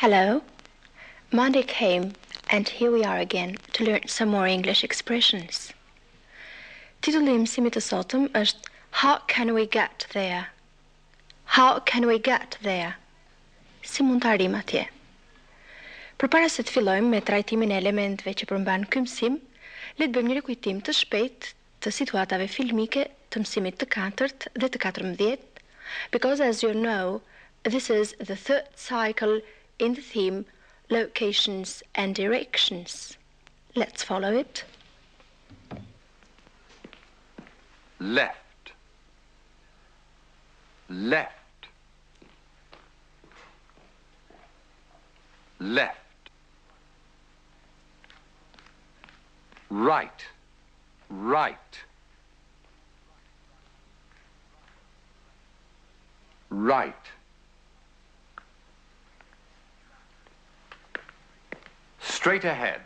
Hello. Monday came, and here we are again to learn some more English expressions. Titulli I mësimit të sotëm është How can we get there? How can we get there? Si mund të arrim atje? Përpara se të fillojmë me trajtimin e elementëve që përmban ky mësim, le të bëjmë një rikujtim të shpejtë të situatave filmike të mësimit të 4 dhe të 14, because as you know, this is the third cycle in the theme Locations and Directions. Let's follow it. Left. Left. Left. Right. Right. Right. Straight ahead.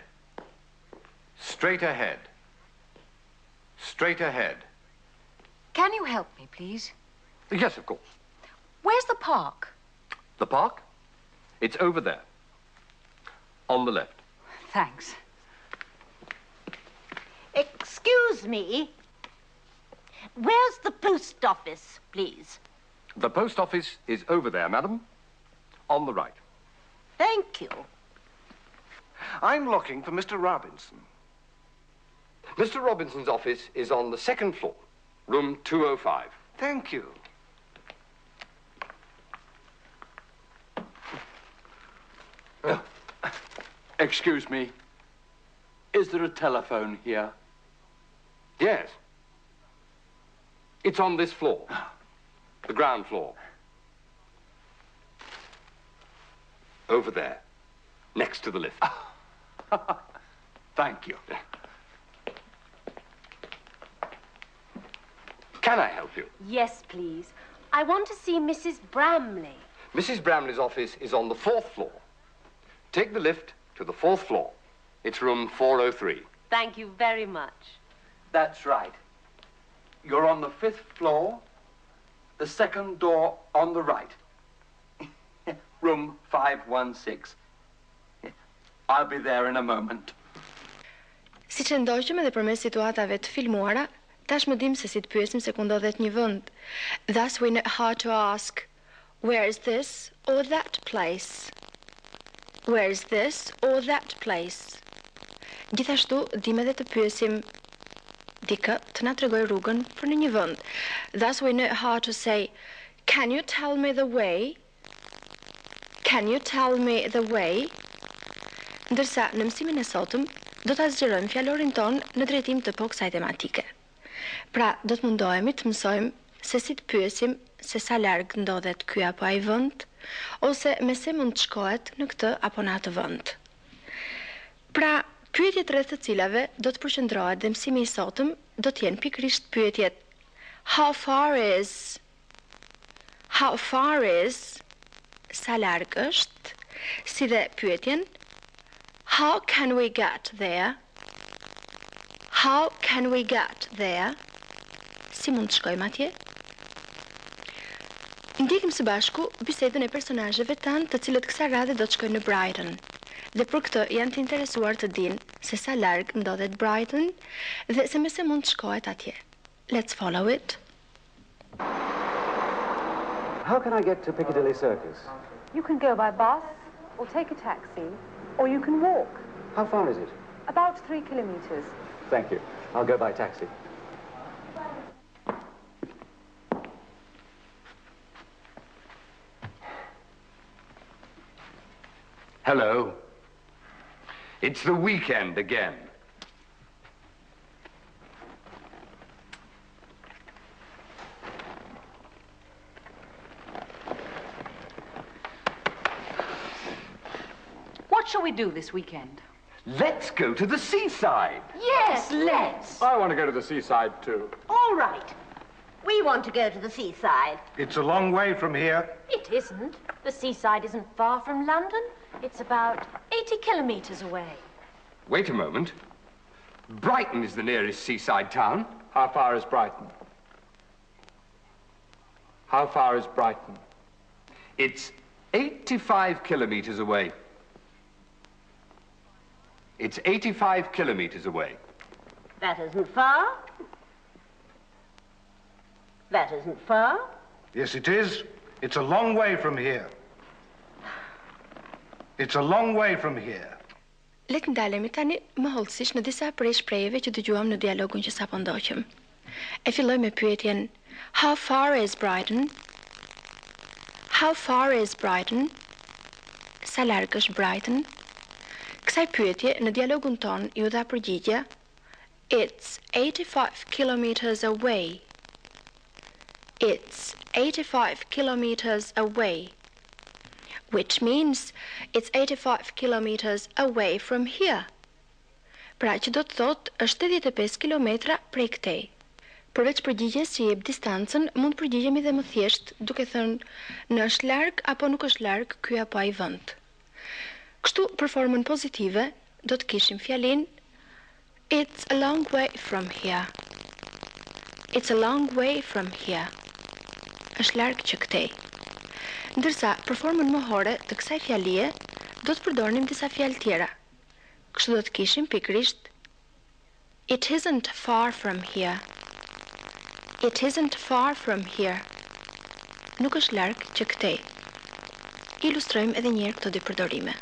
Straight ahead. Straight ahead. Can you help me, please? Yes, of course. Where's the park? The park? It's over there. On the left. Thanks. Excuse me. Where's the post office, please? The post office is over there, madam. On the right. Thank you. I'm looking for Mr. Robinson. Mr. Robinson's office is on the second floor, room 205. Thank you. Excuse me. Is there a telephone here? Yes. It's on this floor, the ground floor. Over there, next to the lift. Thank you. Can I help you? Yes, please. I want to see Mrs. Bramley. Mrs. Bramley's office is on the 4th floor. Take the lift to the 4th floor. It's room 403. Thank you very much. That's right. You're on the 5th floor, the second door on the right. Room 516. I'll be there in a moment. Si që ndoqëm edhe përmes situatave të filmuara, tash më dim se si të pyesim se ku ndodhet një vend. Thus we know how to ask, where is this or that place? Where is this or that place? Gjithashtu, dim edhe të pyesim dikë të na tregoj rrugën për në një vend. Thus we know how to say, can you tell me the way? Can you tell me the way? Ndërsa në mësimin e sotëm do ta zgjerojmë fjalorin ton në drejtim të po kësaj tematike. Pra, do të mundohemi të mësojmë se si të pyesim se sa larg ndodhet ky apo ai vend, ose me se mund të shkohet në këtë apo në atë vend. Pra, pyetjet rreth të cilave do të përqendrohet dhe mësimi i sotëm do të jenë pikërisht pyetjet How far is? How far is? Sa larg është? Si dhe pyetjen How can we get there? How can we get there? Si mund të shkojmë atje? Ndjekim së bashku bisedën e personazheve tanë të cilët kësaj radhe do të shkojnë në Brighton. Dhe për këtë janë të interesuar të dinë se sa larg ndodhet Brighton dhe se me se mund të shkohet atje. Let's follow it. How can I get to Piccadilly Circus? You can go by bus, or take a taxi, or you can walk. How far is it? About 3 kilometers. Thank you. I'll go by taxi. Hello. It's the weekend again. What shall we do this weekend? Let's go to the seaside. Yes, let's. I want to go to the seaside, too. All right. We want to go to the seaside. It's a long way from here. It isn't. The seaside isn't far from London. It's about 80 kilometers away. Wait a moment. Brighton is the nearest seaside town. How far is Brighton? How far is Brighton? It's 85 kilometers away. It's 85 kilometers away. That isn't far. That isn't far. Yes, it is. It's a long way from here. It's a long way from here. Le të ndalemi tani më hollësisht në disa prej shprehjeve që dëgjuam në dialogun që sapo ndoqëm. E filloj me pyetjen How far is Brighton? How far is Brighton? Sa larg është Brighton? Kësaj pyetje në dialogun ton ju dha përgjigje It's 85 kilometers away. It's 85 kilometers away. Which means it's 85 kilometers away from here. Pra që do të thot është 85 kilometra prej këtej. Përveç përgjigjes që jep distancën, mund përgjigjemi dhe më thjesht, duke thënë në është larg apo nuk është larg ky apo ai vend. Kështu për formën pozitive do të kishim fjalin It's a long way from here. It's a long way from here. Është larg që këtej. Ndërsa për formën mohore të kësaj fjalie do të përdornim disa fjalë tjera. Kështu do të kishim pikërisht It isn't far from here. It isn't far from here. Nuk është larg që këtej. Ilustrojmë edhe një herë këto dy përdorime.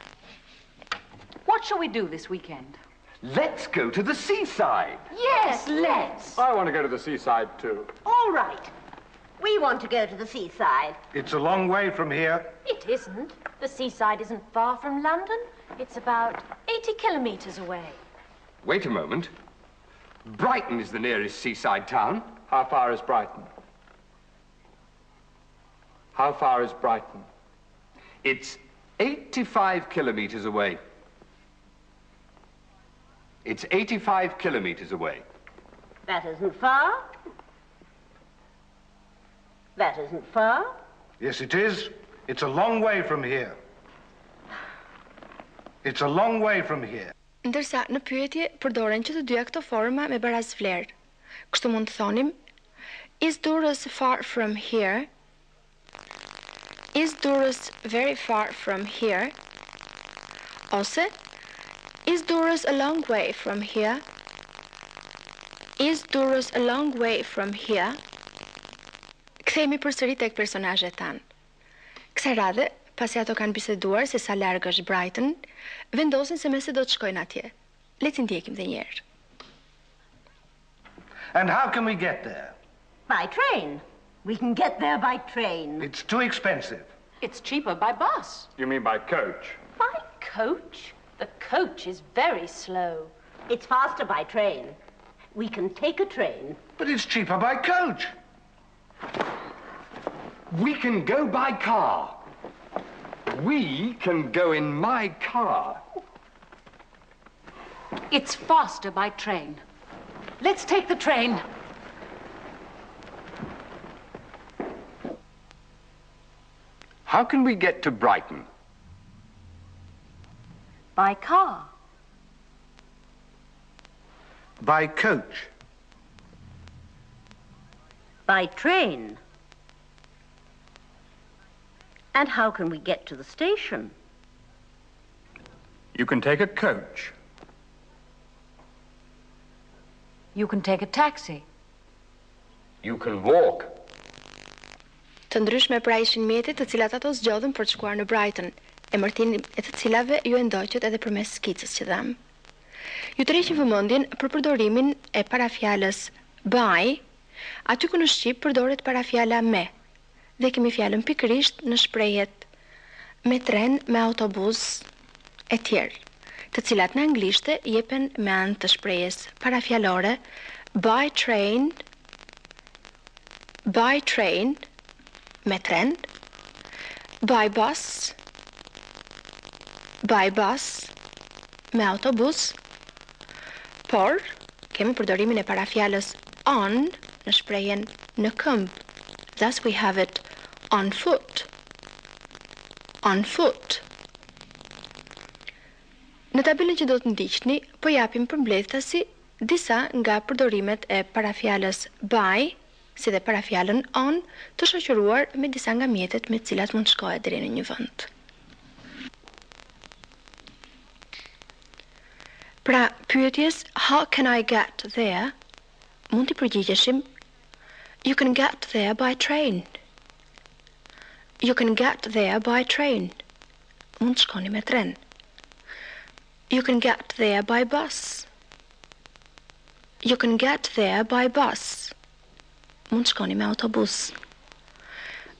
What shall we do this weekend? Let's go to the seaside. Yes, let's. I want to go to the seaside too. All right. We want to go to the seaside. It's a long way from here. It isn't. The seaside isn't far from London. It's about 80 kilometers away. Wait a moment. Brighton is the nearest seaside town. How far is Brighton? How far is Brighton? It's 85 kilometers away. It's 85 kilometers away. That isn't far. That isn't far. Yes, it is. It's a long way from here. It's a long way from here. Ndërsa në pyetje përdoren që të dyja këto forma me baraz vlerë. Kështu mund të thonim Is Durrës far from here? Is Durrës very far from here? Ose Is Durrës a long way from here? Is Durrës a long way from here? Kthehemi përsëri tek personazhet tan. Kësaj radhe, pasi ato kanë biseduar se sa larg është Brighton, vendosin se me se do të shkojnë atje. Le t'i ndjekim edhe një herë. And how can we get there? By train. We can get there by train. It's too expensive. It's cheaper by bus. You mean by coach? By coach? The coach is very slow. It's faster by train. We can take a train. But it's cheaper by coach. We can go by car. We can go in my car. It's faster by train. Let's take the train. How can we get to Brighton? By car. By coach. By train. And how can we get to the station? You can take a coach. You can take a taxi. You can walk. Të ndryshme pra ishin mjetet të cilat ato zgjodhen për të shkuar në Brighton, emërtimin e të cilave ju e ndoqët edhe përmes skicës që dham. Ju tërheqin vëmendjen për përdorimin e parafjalës by, aty ku në shqip përdoret parafjala me. Dhe kemi fjalën pikërisht në shprehjet me tren, me autobus e tjerë, të cilat në anglishte jepen me anë të shprehjes parafjalore by train, me tren, by bus, me autobus, por kemi përdorimin e parafjalës on në shprehjen në këmbë. Thus we have it on foot. On foot. Në tabelën që do të ndiqni, po japim përmbledhtasi disa nga përdorimet e parafjalës by si dhe parafjalën on, të shoqëruar me disa nga mjetet me të cilat mund shkohet deri në një vend. Pra, pyetjes how can I get there, mund t'i përgjigjeshim you can get there by train. You can get there by train. Mund të shkoni me tren. You can get there by bus. You can get there by bus. Mund të shkoni me autobus.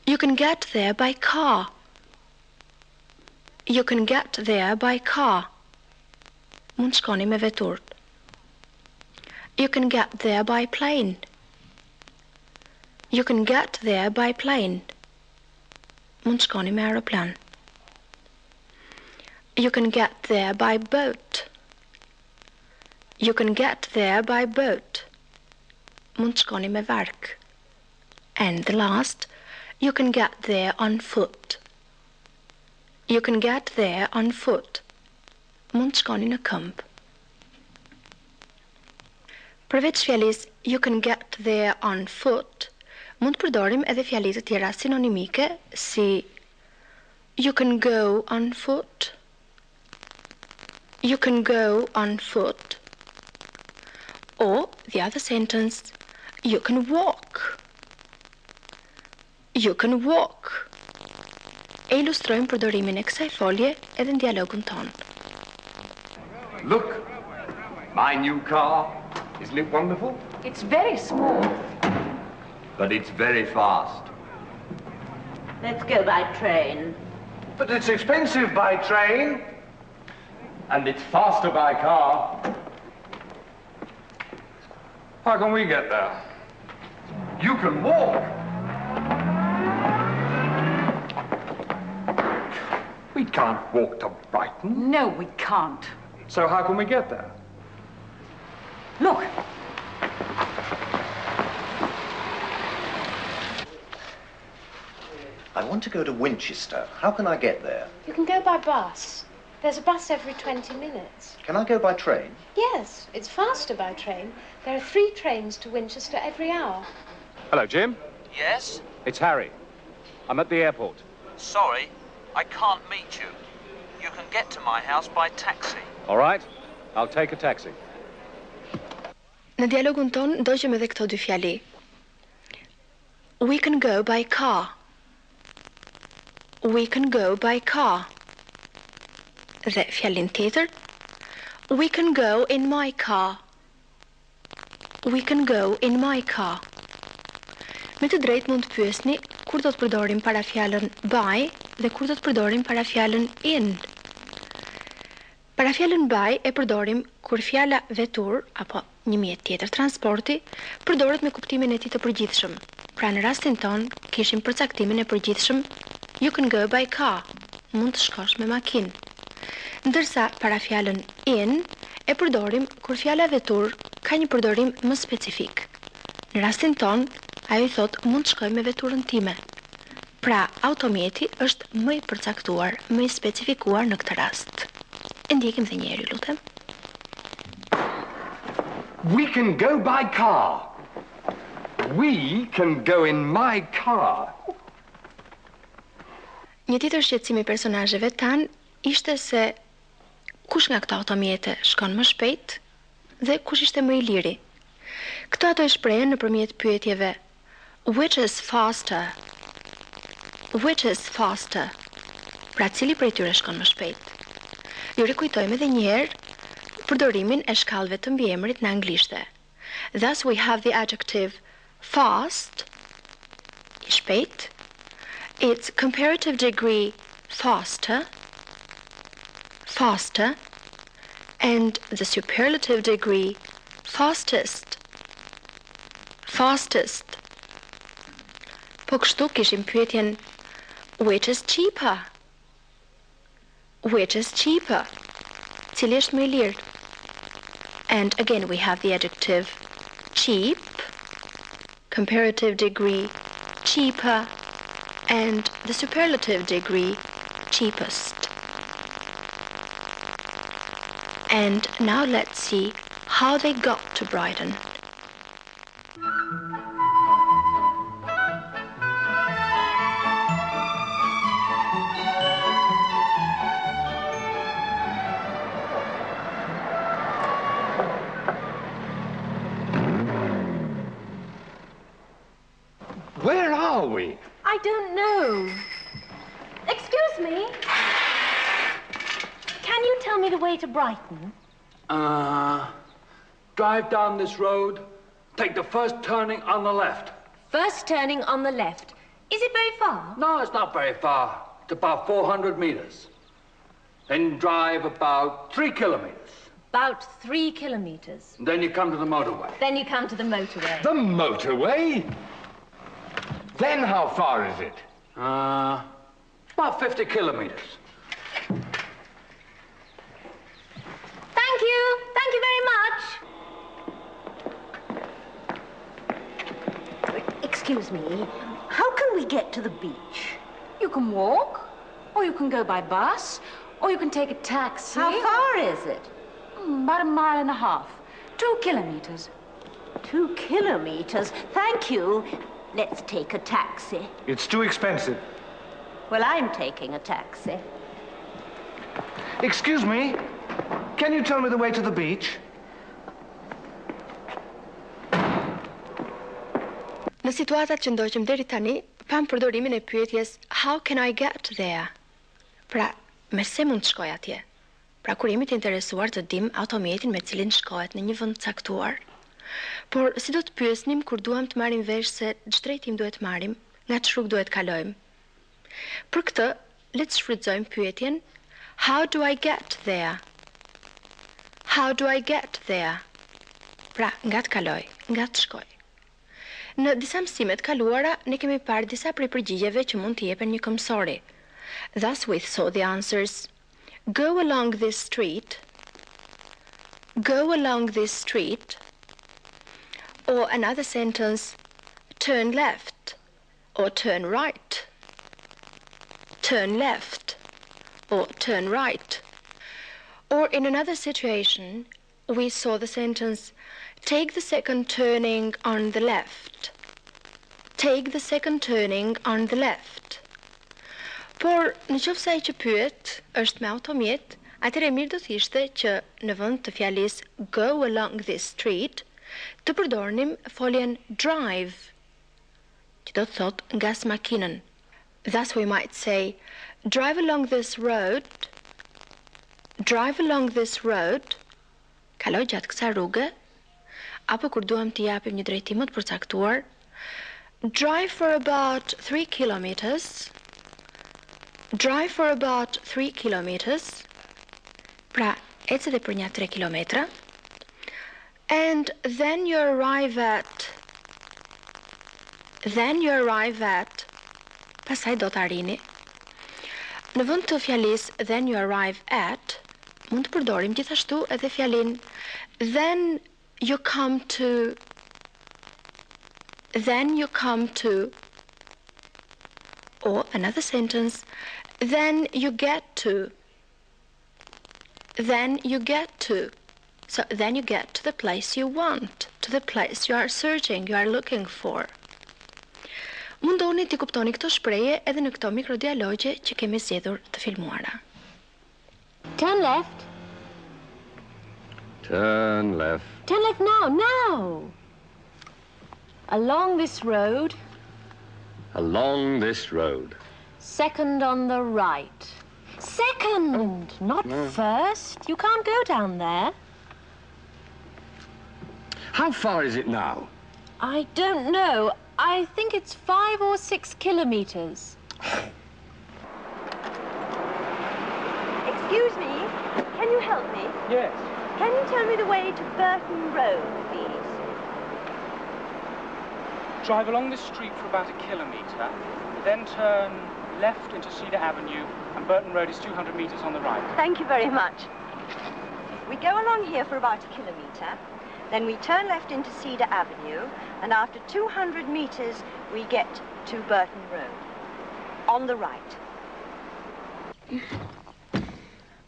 You can get there by car. You can get there by car. Mund të shkoni me vetur. You can get there by plane. You can get there by plane. Mund të shkoni me aeroplan. You can get there by boat. You can get there by boat. Mund të shkoni me vark. And the last, you can get there on foot. You can get there on foot. Mund të shkoni në këmbë. Përveç fjalës you can get there on foot, mund të përdorim edhe fjali të tjera sinonimike si you can go on foot. You can go on foot. Or the other sentence, you can walk. You can walk. E ilustrojmë përdorimin e kësaj folje edhe në dialogun tonë. Look, my new car. Isn't it wonderful? It's very small. But it's very fast. Let's go by train. But it's expensive by train. And it's faster by car. How can we get there? You can walk. We can't walk to Brighton. No, we can't. So how can we get there? Look. I want to go to Winchester. How can I get there? You can go by bus. There's a bus every 20 minutes. Can I go by train? Yes, it's faster by train. There are 3 trains to Winchester every hour. Hello, Jim. Yes? It's Harry. I'm at the airport. Sorry, I can't meet you. You can get to my house by taxi. All right, I'll take a taxi. Në dialogun ton ndoqëm edhe këto dy fjali. We can go by car. We can go by car. Dhe fjalin tjetër, we can go in my car. We can go in my car. Me të drejtë mund të pyesni kur do të përdorim parafjalën by dhe kur do të përdorim parafjalën in. Parafjalën by e përdorim kur fjala vetur apo një mjet tjetër transporti përdoret me kuptimin e tij të përgjithshëm. Pra në rastin ton kishim përcaktimin e përgjithshëm you can go by car, mund të shkosh me makinë. Ndërsa parafjalën in e përdorim kur fjala vetur ka një përdorim më specifik. Në rastin ton, ajo i thot mund të shkoj me veturën time. Pra, automjeti është më i përcaktuar, më i specifikuar në këtë rast. E ndjekim dhe njëri, lutem. We can go by car. We can go in my car. Një tjetër shqetësim i personazheve tan ishte se kush nga këto automjete shkon më shpejt dhe kush ishte më i liri. Këto ato e shprehen nëpërmjet pyetjeve which is faster? Which is faster? Pra cili prej tyre shkon më shpejt? Ju rikujtojmë edhe një herë përdorimin e shkallëve të mbiemrit në anglishte. Thus we have the adjective fast, i shpejt, its comparative degree faster, faster, and the superlative degree fastest, fastest. Po kështu kishim pyetjen which is cheaper? Which is cheaper? Cili është më i lirë? And again we have the adjective cheap, comparative degree cheaper, and the superlative degree cheapest. And now let's see how they got to Brighton. I don't know. Excuse me. Can you tell me the way to Brighton? Drive down this road, take the first turning on the left. First turning on the left. Is it very far? No, it's not very far. It's about 400 meters. Then drive about 3 kilometers. About 3 kilometers. And then you come to the motorway. Then you come to the motorway. The motorway? Then how far is it? About 50 kilometers. Thank you. Thank you very much. Excuse me, how can we get to the beach? You can walk, or you can go by bus, or you can take a taxi. How far is it? About 1.5 miles. 2 kilometers. 2 kilometers? Thank you. Let's take a taxi. It's too expensive. Well, I'm taking a taxi. Excuse me, can you tell me the way to the beach? Në situatat që ndoqëm deri tani, pam përdorimin e pyetjes How can I get there? Pra, me se mund të shkoj atje? Pra, kur jemi të interesuar të dim automjetin me cilin shkohet në një vend caktuar. Por si do të pyesnim kur duam të marrim vesh se ç'të drejtim duhet marrim, nga ç'rrugë duhet kalojmë? Për këtë, le të shfrytëzojmë pyetjen How do I get there? How do I get there? Pra, nga të kaloj, nga të shkoj. Në disa mësimet kaluara, ne kemi parë disa prej përgjigjeve që mund të jepen një mësori. Thus we saw the answers. Go along this street. Go along this street. Or another sentence, turn left. Or turn right. Turn left. Or turn right. Or in another situation, we saw the sentence, take the second turning on the left. Take the second turning on the left. Por, në qoftë se ai që pyet është me automjet, atëherë mirë do të ishte që në vend të fjalisë go along this street, të përdornim foljen drive, që do të thotë ngas makinën. Thus we might say, drive along this road. Drive along this road. Kaloj gjatë kësaj rruge. Apo kur duam të japim një drejtim të përcaktuar, drive for about 3 kilometers. Drive for about 3 kilometers. Pra, ecë edhe për një 3 kilometra. And then you arrive at. Pastaj do të arrini. Në vend të fjalisë then you arrive at, mund të përdorim gjithashtu edhe fjalin then you come to. Then you come to. Or another sentence, then you get to. Then you get to. So then you get to the place you want, to the place you are searching, you are looking for. Mundoni t'i kuptoni këto shprehje edhe në këto mikrodialogje që kemi zgjedhur të filmuara. Turn left. Turn left. Turn left now, now. Along this road. Along this road. Second on the right. Second, not first. You can't go down there. How far is it now? I don't know. I think it's 5 or 6 kilometers. Excuse me, can you help me? Yes. Can you tell me the way to Burton Road, please? Drive along this street for about 1 kilometre, then turn left into Cedar Avenue, and Burton Road is 200 metres on the right. Thank you very much. We go along here for about 1 kilometre, then we turn left into Cedar Avenue, and after 200 metres, we get to Burton Road, on the right.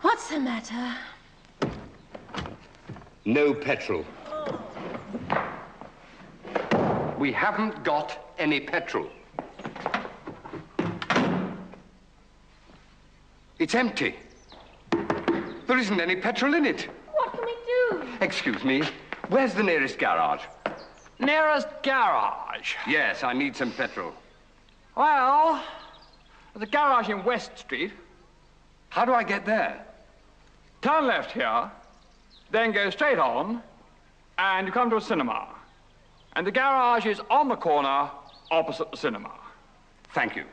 What's the matter? No petrol. We haven't got any petrol. It's empty. There isn't any petrol in it. What can we do? Excuse me, where's the nearest garage? Nearest garage? Yes, I need some petrol. Well, there's a garage in West Street. How do I get there? Turn left here, then go straight on, and you come to a cinema. And the garage is on the corner opposite the cinema. Thank you.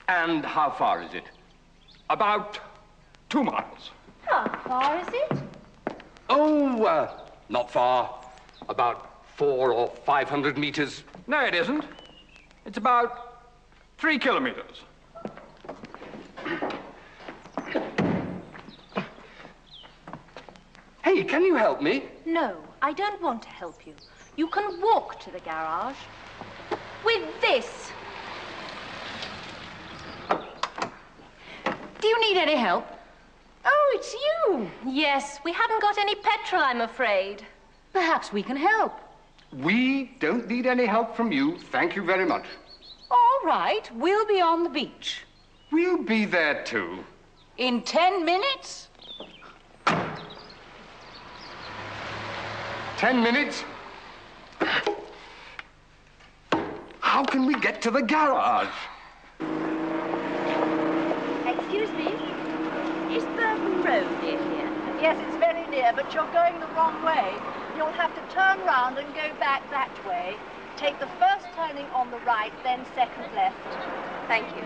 And how far is it? About 2 miles. How far is it? Oh, not far. About 400 or 500 meters. No, it isn't. It's about 3 kilometers. Hey, can you help me? No, I don't want to help you. You can walk to the garage. With this. Do you need any help? Oh, it's you. Yes, we haven't got any petrol, I'm afraid. Perhaps we can help. We don't need any help from you. Thank you very much. All right, we'll be on the beach. We'll be there too. In 10 minutes? 10 minutes? How can we get to the garage? Excuse me? Is Burton Road near here? Yes, it's very near, but you're going the wrong way. You'll have to turn round and go back that way. Take the first turning on the right, then second left. Thank you.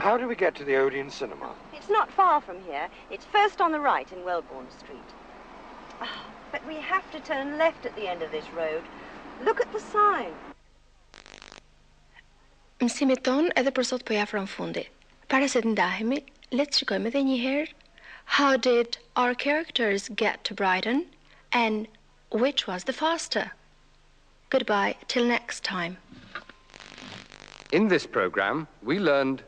How do we get to the Odeon Cinema? It's not far from here. It's first on the right in Wellbourne Street. But we have to turn left at the end of this road. Look at the sign. Mësimit ton edhe për sot po afron fundi. Para se të ndahemi, le të shikojmë edhe një herë how did our characters get to Brighton and which was the faster. Goodbye till next time. In this program, we learned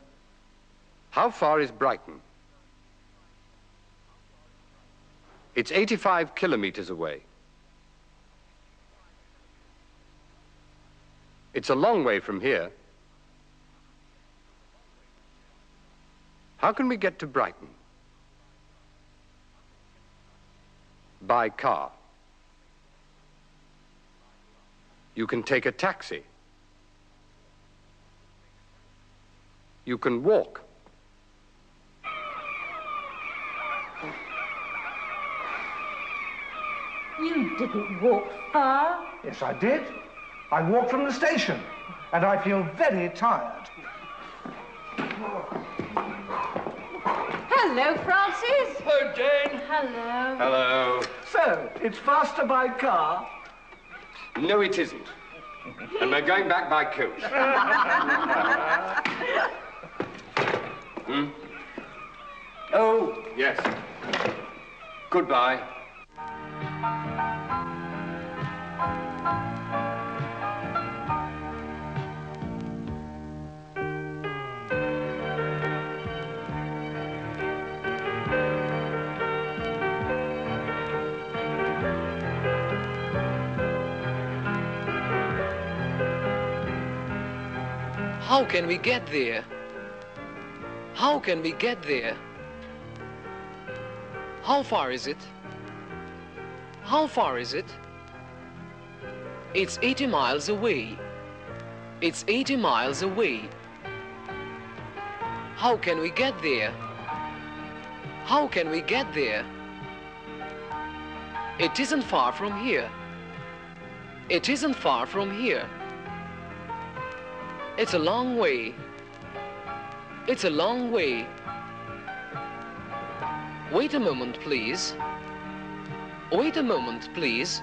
how far is Brighton? It's 85 kilometers away. It's a long way from here. How can we get to Brighton? By car. You can take a taxi. You can walk. You didn't walk far. Yes, I did. I walked from the station, and I feel very tired. Hello, Francis. Hello, Jane. Hello. Hello. So, it's faster by car? No, it isn't. And we're going back by coach. Oh, yes. Goodbye. How can we get there? How can we get there? How far is it? How far is it? It's 80 miles away. It's 80 miles away. How can we get there? How can we get there? It isn't far from here. It isn't far from here. It's a long way. It's a long way. Wait a moment, please. Wait a moment, please.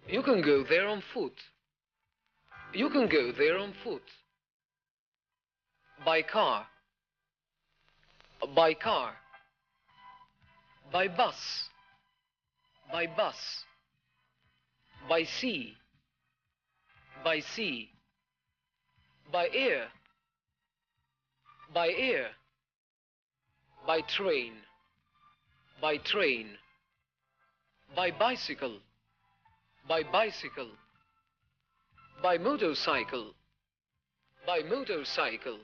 You can go there on foot. You can go there on foot. By car. By car. By bus. By bus. By sea. By sea. By air. By air. By train. By train. By bicycle. By bicycle. By motorcycle. By motorcycle.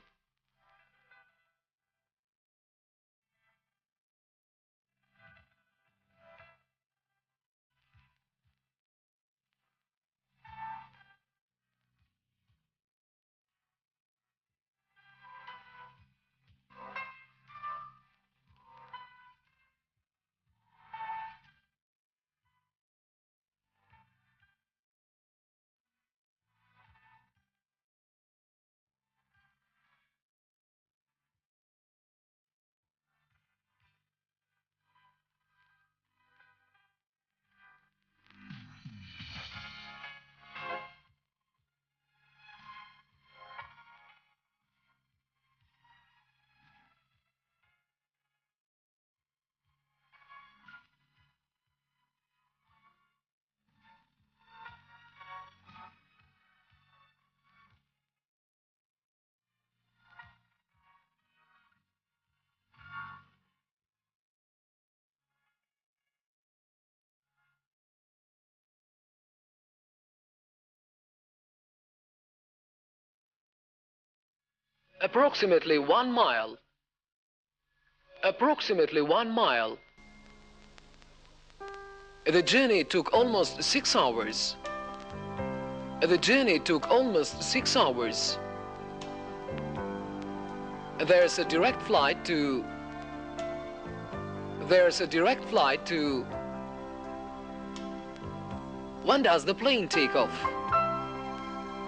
Approximately 1 mile. Approximately 1 mile. The journey took almost 6 hours. The journey took almost 6 hours. There's a direct flight to... There's a direct flight to... When does the plane take off?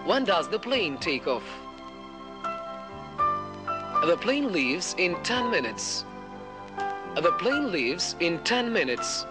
When does the plane take off? The plane leaves in 10 minutes. The plane leaves in 10 minutes.